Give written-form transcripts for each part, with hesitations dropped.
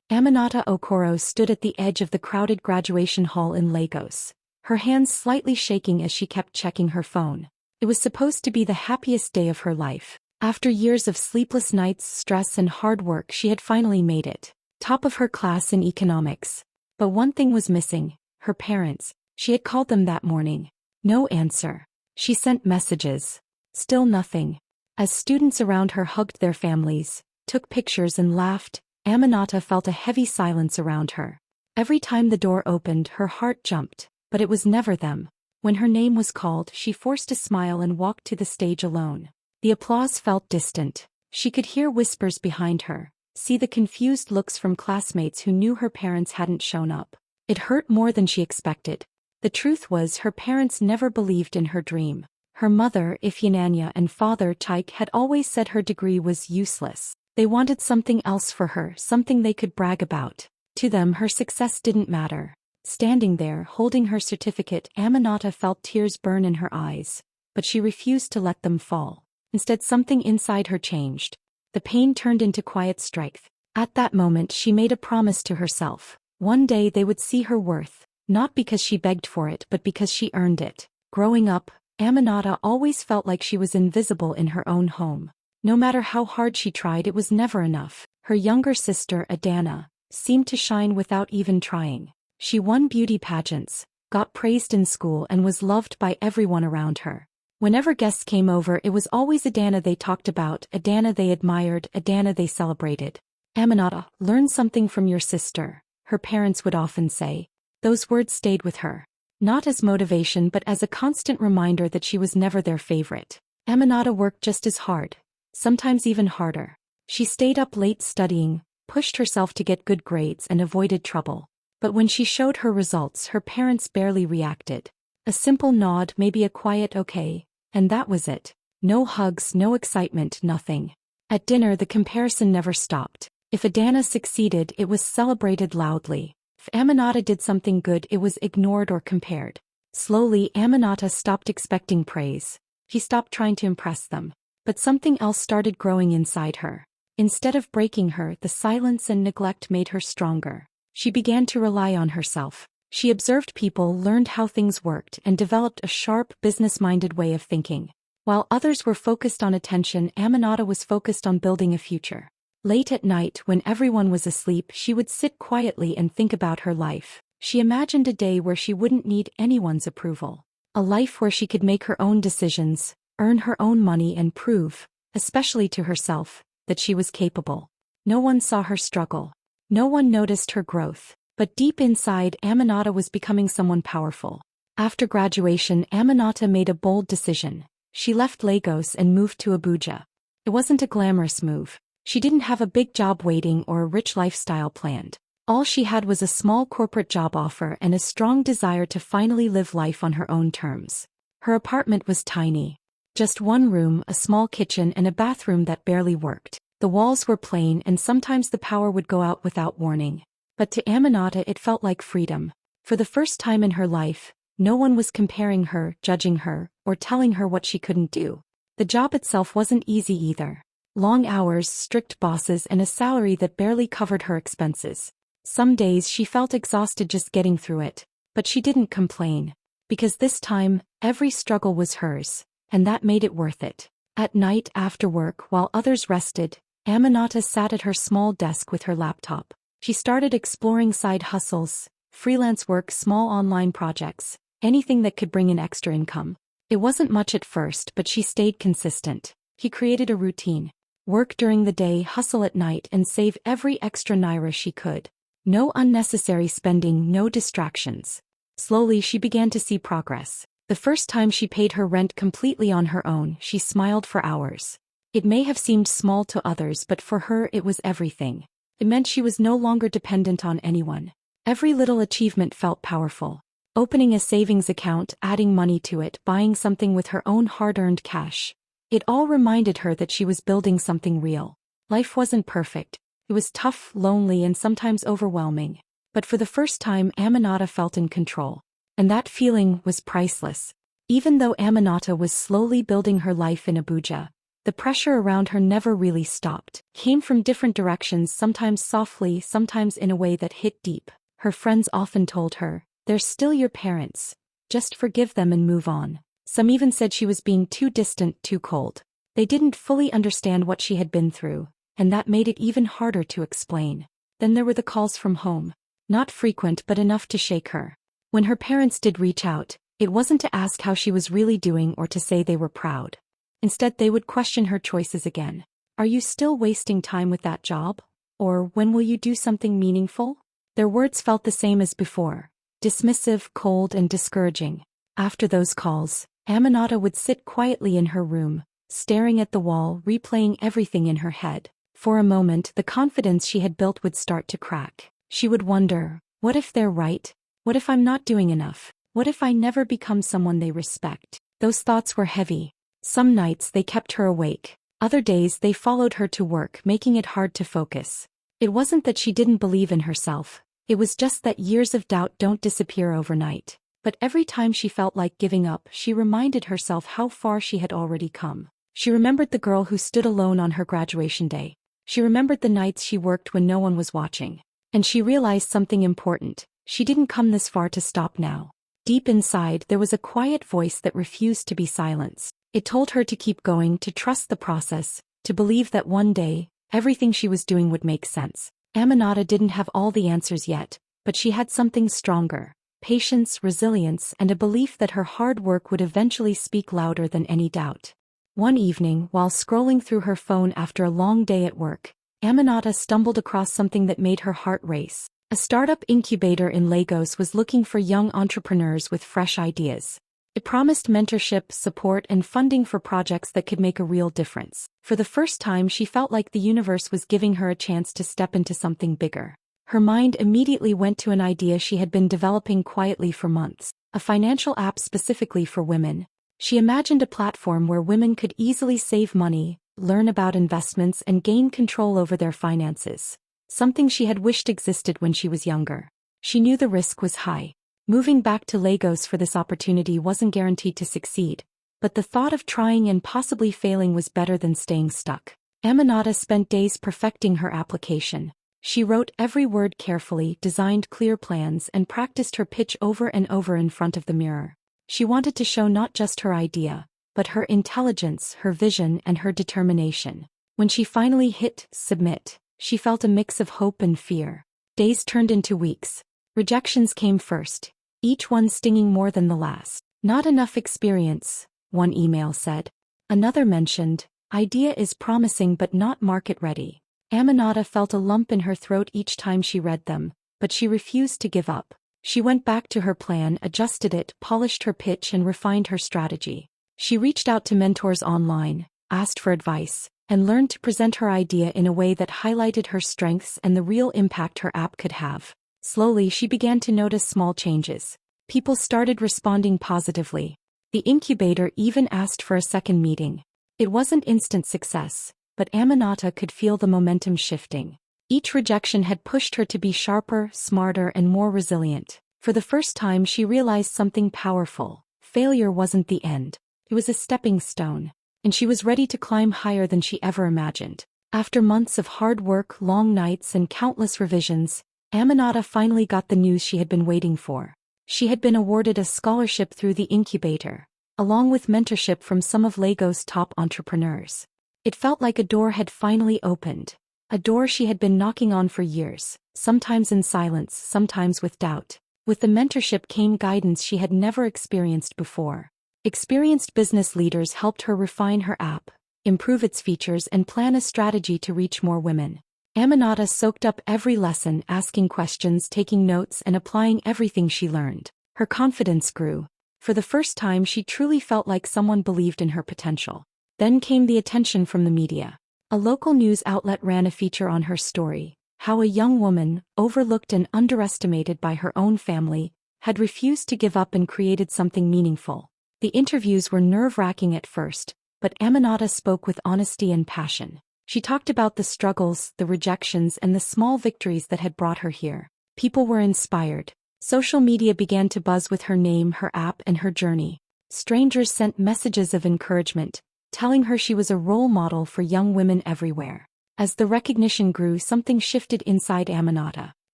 Aminata Okoro stood at the edge of the crowded graduation hall in Lagos, her hands slightly shaking as she kept checking her phone. It was supposed to be the happiest day of her life. After years of sleepless nights, stress and hard work, she had finally made it. Top of her class in economics. But one thing was missing, her parents. She had called them that morning. No answer. She sent messages. Still nothing. As students around her hugged their families, took pictures and laughed, Aminata felt a heavy silence around her. Every time the door opened, her heart jumped, but it was never them. When her name was called, she forced a smile and walked to the stage alone. The applause felt distant. She could hear whispers behind her, see the confused looks from classmates who knew her parents hadn't shown up. It hurt more than she expected. The truth was, her parents never believed in her dream. Her mother, Ifeanyi, and father, Chike, had always said her degree was useless. They wanted something else for her, something they could brag about. To them, her success didn't matter. Standing there, holding her certificate, Aminata felt tears burn in her eyes. But she refused to let them fall. Instead, something inside her changed. The pain turned into quiet strength. At that moment, she made a promise to herself. One day they would see her worth, not because she begged for it but because she earned it. Growing up, Aminata always felt like she was invisible in her own home. No matter how hard she tried, it was never enough. Her younger sister, Adana, seemed to shine without even trying. She won beauty pageants, got praised in school, and was loved by everyone around her. Whenever guests came over, it was always Adana they talked about, Adana they admired, Adana they celebrated. Aminata, learn something from your sister, her parents would often say. Those words stayed with her. Not as motivation but as a constant reminder that she was never their favorite. Aminata worked just as hard, sometimes even harder. She stayed up late studying, pushed herself to get good grades, and avoided trouble. But when she showed her results, her parents barely reacted. A simple nod, maybe a quiet okay, and that was it. No hugs, no excitement, nothing. At dinner, the comparison never stopped. If Adana succeeded, it was celebrated loudly. If Aminata did something good, it was ignored or compared. Slowly, Aminata stopped expecting praise. She stopped trying to impress them. But something else started growing inside her. Instead of breaking her, the silence and neglect made her stronger. She began to rely on herself. She observed people, learned how things worked, and developed a sharp, business-minded way of thinking. While others were focused on attention, Aminata was focused on building a future. Late at night, when everyone was asleep, she would sit quietly and think about her life. She imagined a day where she wouldn't need anyone's approval. A life where she could make her own decisions, earn her own money, and prove, especially to herself, that she was capable. No one saw her struggle. No one noticed her growth. But deep inside, Aminata was becoming someone powerful. After graduation, Aminata made a bold decision. She left Lagos and moved to Abuja. It wasn't a glamorous move. She didn't have a big job waiting or a rich lifestyle planned. All she had was a small corporate job offer and a strong desire to finally live life on her own terms. Her apartment was tiny. Just one room, a small kitchen, and a bathroom that barely worked. The walls were plain, and sometimes the power would go out without warning. But to Aminata it felt like freedom. For the first time in her life, no one was comparing her, judging her, or telling her what she couldn't do. The job itself wasn't easy either. Long hours, strict bosses, and a salary that barely covered her expenses. Some days she felt exhausted just getting through it. But she didn't complain. Because this time, every struggle was hers, and that made it worth it. At night after work, while others rested, Aminata sat at her small desk with her laptop. She started exploring side hustles, freelance work, small online projects, anything that could bring in extra income. It wasn't much at first, but she stayed consistent. She created a routine. Work during the day, hustle at night, and save every extra naira she could. No unnecessary spending, no distractions. Slowly she began to see progress. The first time she paid her rent completely on her own, she smiled for hours. It may have seemed small to others, but for her it was everything. It meant she was no longer dependent on anyone. Every little achievement felt powerful. Opening a savings account, adding money to it, buying something with her own hard-earned cash. It all reminded her that she was building something real. Life wasn't perfect. It was tough, lonely, and sometimes overwhelming. But for the first time, Aminata felt in control. And that feeling was priceless. Even though Aminata was slowly building her life in Abuja, The pressure around her never really stopped. Came from different directions, sometimes softly, sometimes in a way that hit deep. Her friends often told her, "They're still your parents. Just forgive them and move on." Some even said she was being too distant, too cold. They didn't fully understand what she had been through, and that made it even harder to explain. Then there were the calls from home. Not frequent but enough to shake her. When her parents did reach out, it wasn't to ask how she was really doing or to say they were proud. Instead, they would question her choices again. "Are you still wasting time with that job? Or when will you do something meaningful?" Their words felt the same as before. Dismissive, cold, and discouraging. After those calls, Aminata would sit quietly in her room, staring at the wall, replaying everything in her head. For a moment, the confidence she had built would start to crack. She would wonder, what if they're right? What if I'm not doing enough? What if I never become someone they respect? Those thoughts were heavy. Some nights they kept her awake. Other days they followed her to work, making it hard to focus. It wasn't that she didn't believe in herself. It was just that years of doubt don't disappear overnight. But every time she felt like giving up, she reminded herself how far she had already come. She remembered the girl who stood alone on her graduation day. She remembered the nights she worked when no one was watching. And she realized something important. She didn't come this far to stop now. Deep inside, there was a quiet voice that refused to be silenced. It told her to keep going, to trust the process, to believe that one day, everything she was doing would make sense. Aminata didn't have all the answers yet, but she had something stronger. Patience, resilience, and a belief that her hard work would eventually speak louder than any doubt. One evening, while scrolling through her phone after a long day at work, Aminata stumbled across something that made her heart race. A startup incubator in Lagos was looking for young entrepreneurs with fresh ideas. It promised mentorship, support, and funding for projects that could make a real difference. For the first time, she felt like the universe was giving her a chance to step into something bigger. Her mind immediately went to an idea she had been developing quietly for months, a financial app specifically for women. She imagined a platform where women could easily save money, learn about investments, and gain control over their finances. Something she had wished existed when she was younger. She knew the risk was high. Moving back to Lagos for this opportunity wasn't guaranteed to succeed, but the thought of trying and possibly failing was better than staying stuck. Aminata spent days perfecting her application. She wrote every word carefully, designed clear plans, and practiced her pitch over and over in front of the mirror. She wanted to show not just her idea, but her intelligence, her vision, and her determination. When she finally hit submit, she felt a mix of hope and fear. Days turned into weeks. Rejections came first, each one stinging more than the last. "Not enough experience," one email said. Another mentioned, "Idea is promising but not market ready." Aminata felt a lump in her throat each time she read them, but she refused to give up. She went back to her plan, adjusted it, polished her pitch, and refined her strategy. She reached out to mentors online, asked for advice, and learned to present her idea in a way that highlighted her strengths and the real impact her app could have. Slowly, she began to notice small changes. People started responding positively. The incubator even asked for a second meeting. It wasn't instant success, but Aminata could feel the momentum shifting. Each rejection had pushed her to be sharper, smarter, and more resilient. For the first time, she realized something powerful. Failure wasn't the end. It was a stepping stone, and she was ready to climb higher than she ever imagined. After months of hard work, long nights, and countless revisions, Aminata finally got the news she had been waiting for. She had been awarded a scholarship through the incubator, along with mentorship from some of Lagos' top entrepreneurs. It felt like a door had finally opened, a door she had been knocking on for years, sometimes in silence, sometimes with doubt. With the mentorship came guidance she had never experienced before. Experienced business leaders helped her refine her app, improve its features, and plan a strategy to reach more women. Aminata soaked up every lesson, asking questions, taking notes, and applying everything she learned. Her confidence grew. For the first time, she truly felt like someone believed in her potential. Then came the attention from the media. A local news outlet ran a feature on her story, how a young woman, overlooked and underestimated by her own family, had refused to give up and created something meaningful. The interviews were nerve-wracking at first, but Aminata spoke with honesty and passion. She talked about the struggles, the rejections, and the small victories that had brought her here. People were inspired. Social media began to buzz with her name, her app, and her journey. Strangers sent messages of encouragement, telling her she was a role model for young women everywhere. As the recognition grew, something shifted inside Aminata.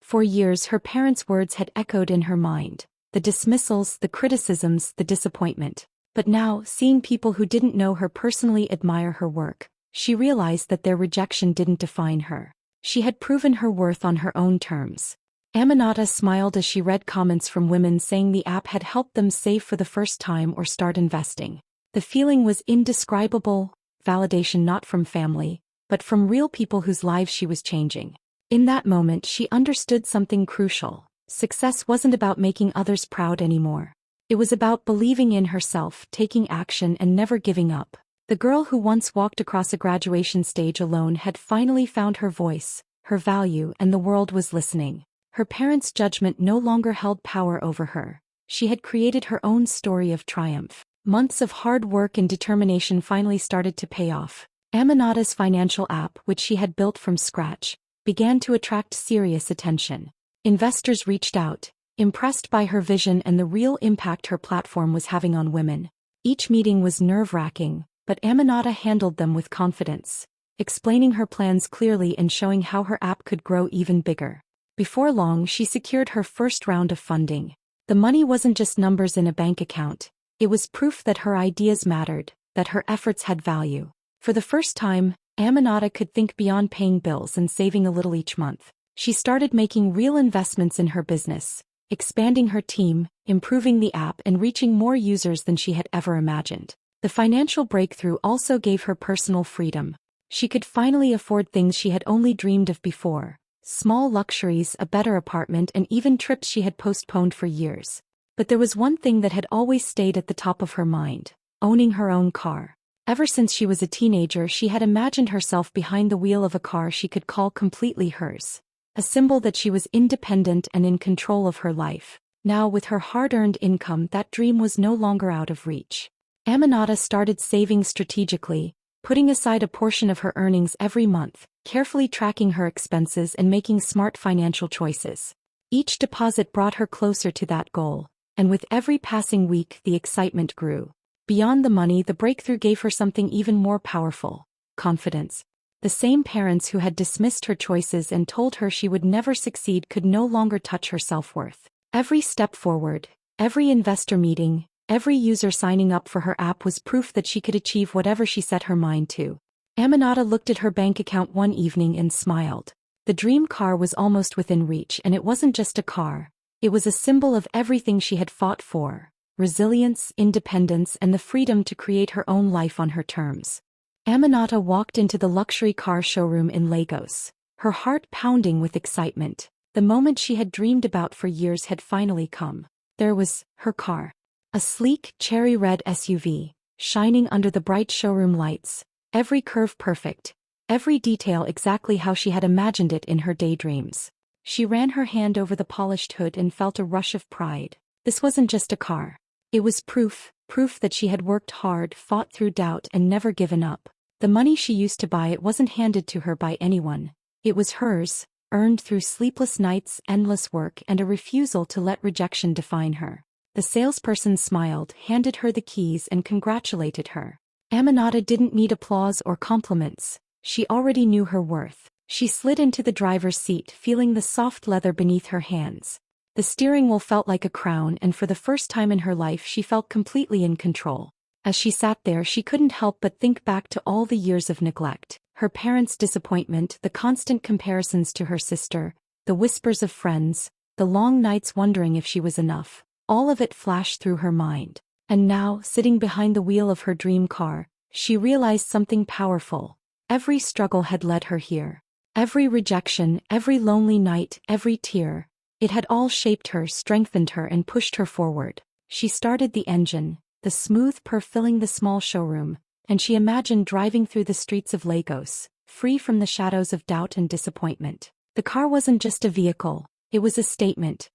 For years her parents' words had echoed in her mind. The dismissals, the criticisms, the disappointment. But now, seeing people who didn't know her personally admire her work, she realized that their rejection didn't define her. She had proven her worth on her own terms. Aminata smiled as she read comments from women saying the app had helped them save for the first time or start investing. The feeling was indescribable, validation not from family, but from real people whose lives she was changing. In that moment she understood something crucial. Success wasn't about making others proud anymore. It was about believing in herself, taking action and never giving up. The girl who once walked across a graduation stage alone had finally found her voice, her value, and the world was listening. Her parents' judgment no longer held power over her. She had created her own story of triumph. Months of hard work and determination finally started to pay off. Aminata's financial app, which she had built from scratch, began to attract serious attention. Investors reached out, impressed by her vision and the real impact her platform was having on women. Each meeting was nerve-wracking, but Aminata handled them with confidence, explaining her plans clearly and showing how her app could grow even bigger. Before long, she secured her first round of funding. The money wasn't just numbers in a bank account. It was proof that her ideas mattered, that her efforts had value. For the first time, Aminata could think beyond paying bills and saving a little each month. She started making real investments in her business, expanding her team, improving the app and reaching more users than she had ever imagined. The financial breakthrough also gave her personal freedom. She could finally afford things she had only dreamed of before. Small luxuries, a better apartment, and even trips she had postponed for years. But there was one thing that had always stayed at the top of her mind: owning her own car. Ever since she was a teenager, she had imagined herself behind the wheel of a car she could call completely hers. A symbol that she was independent and in control of her life. Now, with her hard-earned income, that dream was no longer out of reach. Aminata started saving strategically, putting aside a portion of her earnings every month, carefully tracking her expenses and making smart financial choices. Each deposit brought her closer to that goal, and with every passing week the excitement grew. Beyond the money, the breakthrough gave her something even more powerful: confidence. The same parents who had dismissed her choices and told her she would never succeed could no longer touch her self-worth. Every step forward, every investor meeting, every user signing up for her app was proof that she could achieve whatever she set her mind to. Aminata looked at her bank account one evening and smiled. The dream car was almost within reach, and it wasn't just a car. It was a symbol of everything she had fought for: resilience, independence, and the freedom to create her own life on her terms. Aminata walked into the luxury car showroom in Lagos, her heart pounding with excitement. The moment she had dreamed about for years had finally come. There was her car. A sleek, cherry-red SUV, shining under the bright showroom lights, every curve perfect, every detail exactly how she had imagined it in her daydreams. She ran her hand over the polished hood and felt a rush of pride. This wasn't just a car. It was proof that she had worked hard, fought through doubt, and never given up. The money she used to buy it wasn't handed to her by anyone. It was hers, earned through sleepless nights, endless work, and a refusal to let rejection define her. The salesperson smiled, handed her the keys, and congratulated her. Aminata didn't need applause or compliments. She already knew her worth. She slid into the driver's seat, feeling the soft leather beneath her hands. The steering wheel felt like a crown, and for the first time in her life she felt completely in control. As she sat there, she couldn't help but think back to all the years of neglect, her parents' disappointment, the constant comparisons to her sister, the whispers of friends, the long nights wondering if she was enough. All of it flashed through her mind. And now, sitting behind the wheel of her dream car, she realized something powerful. Every struggle had led her here. Every rejection, every lonely night, every tear. It had all shaped her, strengthened her, and pushed her forward. She started the engine, the smooth purr filling the small showroom, and she imagined driving through the streets of Lagos, free from the shadows of doubt and disappointment. The car wasn't just a vehicle, it was a statement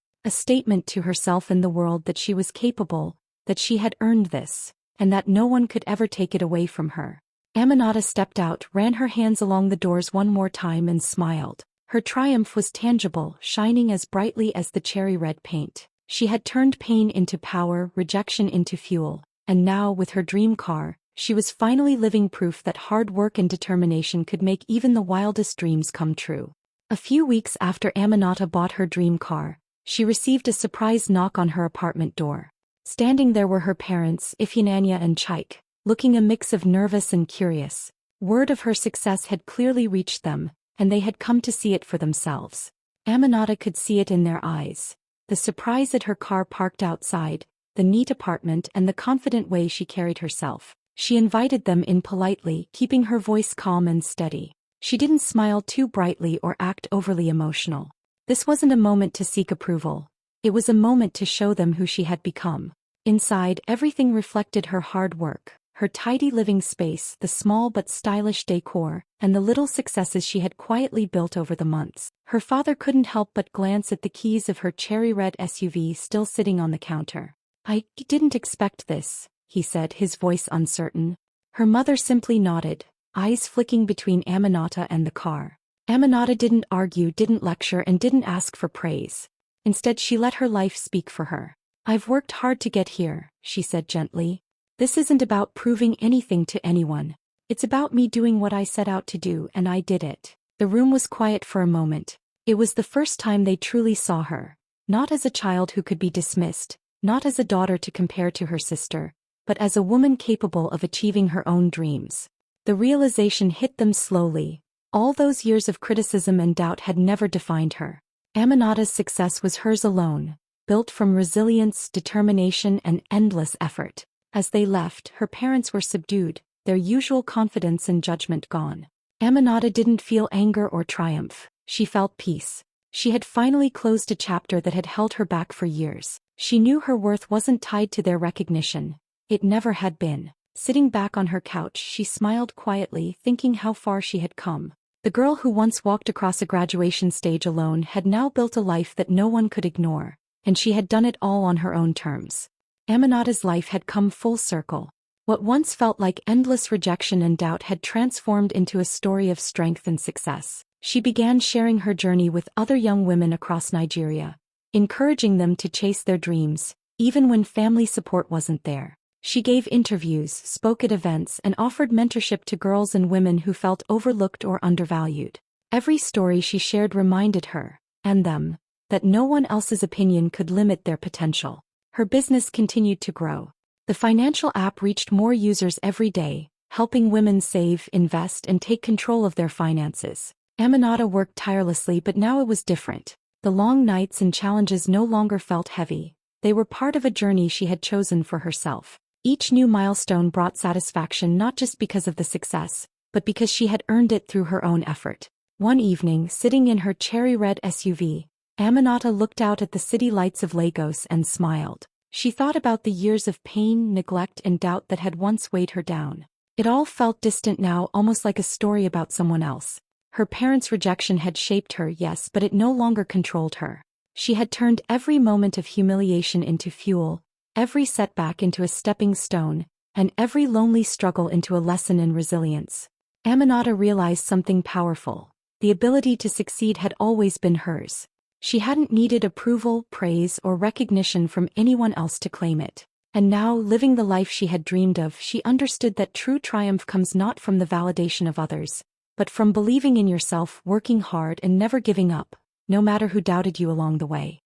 to herself and the world that she was capable, that she had earned this, and that no one could ever take it away from her. Aminata stepped out, ran her hands along the doors one more time, and smiled. Her triumph was tangible, shining as brightly as the cherry-red paint. She had turned pain into power, rejection into fuel, and now, with her dream car, She was finally living proof that hard work and determination could make even the wildest dreams come true. A few weeks after Aminata bought her dream car, she received a surprise knock on her apartment door. Standing there were her parents, Ifyananya and Chaik, looking a mix of nervous and curious. Word of her success had clearly reached them, and they had come to see it for themselves. Aminata could see it in their eyes. The surprise at her car parked outside, the neat apartment and the confident way she carried herself. She invited them in politely, keeping her voice calm and steady. She didn't smile too brightly or act overly emotional. This wasn't a moment to seek approval. It was a moment to show them who she had become. Inside, everything reflected her hard work, her tidy living space, the small but stylish decor, and the little successes she had quietly built over the months. Her father couldn't help but glance at the keys of her cherry-red SUV still sitting on the counter. "I didn't expect this," he said, his voice uncertain. Her mother simply nodded, eyes flicking between Aminata and the car. Aminata didn't argue, didn't lecture, and didn't ask for praise. Instead, she let her life speak for her. "I've worked hard to get here," she said gently. "This isn't about proving anything to anyone. It's about me doing what I set out to do, and I did it." The room was quiet for a moment. It was the first time they truly saw her. Not as a child who could be dismissed, not as a daughter to compare to her sister, but as a woman capable of achieving her own dreams. The realization hit them slowly. All those years of criticism and doubt had never defined her. Aminata's success was hers alone, built from resilience, determination, and endless effort. As they left, her parents were subdued, their usual confidence and judgment gone. Aminata didn't feel anger or triumph. She felt peace. She had finally closed a chapter that had held her back for years. She knew her worth wasn't tied to their recognition. It never had been. Sitting back on her couch, she smiled quietly, thinking how far she had come. The girl who once walked across a graduation stage alone had now built a life that no one could ignore, and she had done it all on her own terms. Aminata's life had come full circle. What once felt like endless rejection and doubt had transformed into a story of strength and success. She began sharing her journey with other young women across Nigeria, encouraging them to chase their dreams, even when family support wasn't there. She gave interviews, spoke at events, and offered mentorship to girls and women who felt overlooked or undervalued. Every story she shared reminded her, and them, that no one else's opinion could limit their potential. Her business continued to grow. The financial app reached more users every day, helping women save, invest, and take control of their finances. Aminata worked tirelessly, but now it was different. The long nights and challenges no longer felt heavy. They were part of a journey she had chosen for herself. Each new milestone brought satisfaction not just because of the success, but because she had earned it through her own effort. One evening, sitting in her cherry-red SUV, Aminata looked out at the city lights of Lagos and smiled. She thought about the years of pain, neglect, and doubt that had once weighed her down. It all felt distant now, almost like a story about someone else. Her parents' rejection had shaped her, yes, but it no longer controlled her. She had turned every moment of humiliation into fuel, every setback into a stepping stone, and every lonely struggle into a lesson in resilience. Aminata realized something powerful. The ability to succeed had always been hers. She hadn't needed approval, praise, or recognition from anyone else to claim it. And now, living the life she had dreamed of, she understood that true triumph comes not from the validation of others, but from believing in yourself, working hard, and never giving up, no matter who doubted you along the way.